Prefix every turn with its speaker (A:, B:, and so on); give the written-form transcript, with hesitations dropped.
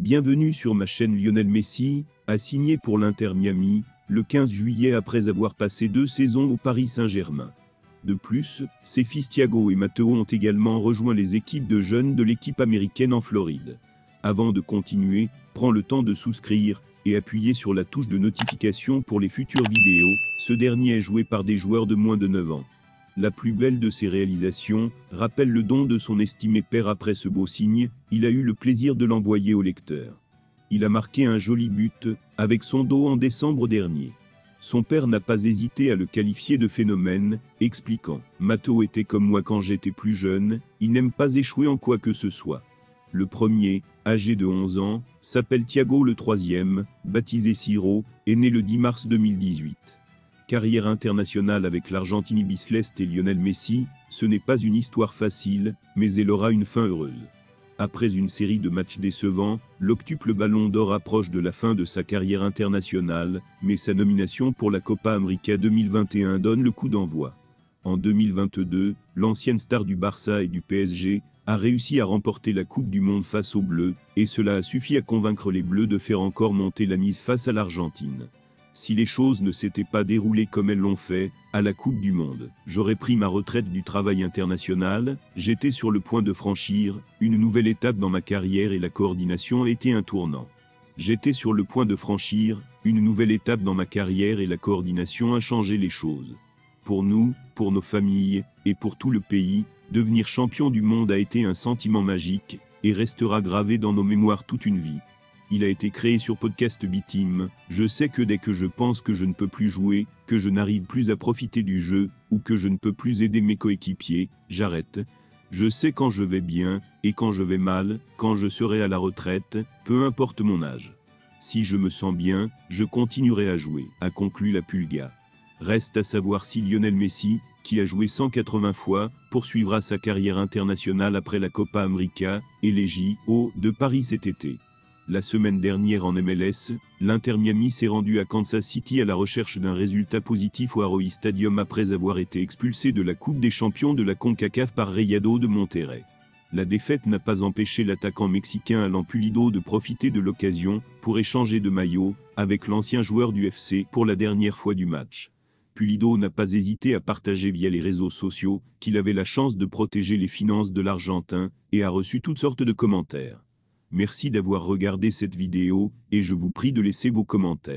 A: Bienvenue sur ma chaîne. Lionel Messi a signé pour l'Inter Miami le 15 juillet après avoir passé 2 saisons au Paris Saint-Germain. De plus, ses fils Thiago et Matteo ont également rejoint les équipes de jeunes de l'équipe américaine en Floride. Avant de continuer, prends le temps de souscrire et appuyer sur la touche de notification pour les futures vidéos. Ce dernier est joué par des joueurs de moins de 9 ans. La plus belle de ses réalisations rappelle le don de son estimé père. Après ce beau signe, il a eu le plaisir de l'envoyer au lecteur. Il a marqué un joli but avec son dos en décembre dernier. Son père n'a pas hésité à le qualifier de phénomène, expliquant « Matteo était comme moi quand j'étais plus jeune, il n'aime pas échouer en quoi que ce soit. Le premier, âgé de 11 ans, s'appelle Thiago. Le troisième, baptisé Ciro, est né le 10 mars 2018. Carrière internationale avec l'Argentine Ibis-Lest et Lionel Messi, ce n'est pas une histoire facile, mais elle aura une fin heureuse. Après une série de matchs décevants, l'octuple Ballon d'Or approche de la fin de sa carrière internationale, mais sa nomination pour la Copa América 2021 donne le coup d'envoi. En 2022, l'ancienne star du Barça et du PSG a réussi à remporter la Coupe du Monde face aux Bleus, et cela a suffi à convaincre les Bleus de faire encore monter la mise face à l'Argentine. Si les choses ne s'étaient pas déroulées comme elles l'ont fait, à la Coupe du Monde, j'aurais pris ma retraite du travail international, j'étais sur le point de franchir une nouvelle étape dans ma carrière et la coordination a été un tournant. J'étais sur le point de franchir une nouvelle étape dans ma carrière et la coordination a changé les choses. Pour nous, pour nos familles, et pour tout le pays, devenir champion du monde a été un sentiment magique, et restera gravé dans nos mémoires toute une vie. Il a été créé sur Podcast B-Team. Je sais que dès que je pense que je ne peux plus jouer, que je n'arrive plus à profiter du jeu, ou que je ne peux plus aider mes coéquipiers, j'arrête. Je sais quand je vais bien, et quand je vais mal, quand je serai à la retraite, peu importe mon âge. Si je me sens bien, je continuerai à jouer, a conclu la Pulga. Reste à savoir si Lionel Messi, qui a joué 180 fois, poursuivra sa carrière internationale après la Copa América et les JO de Paris cet été. La semaine dernière en MLS, l'Inter Miami s'est rendu à Kansas City à la recherche d'un résultat positif au Arrowhead Stadium après avoir été expulsé de la Coupe des Champions de la CONCACAF par Rayados de Monterrey. La défaite n'a pas empêché l'attaquant mexicain Alan Pulido de profiter de l'occasion pour échanger de maillot avec l'ancien joueur du FC pour la dernière fois du match. Pulido n'a pas hésité à partager via les réseaux sociaux qu'il avait la chance de protéger les finances de l'Argentin et a reçu toutes sortes de commentaires. Merci d'avoir regardé cette vidéo, et je vous prie de laisser vos commentaires.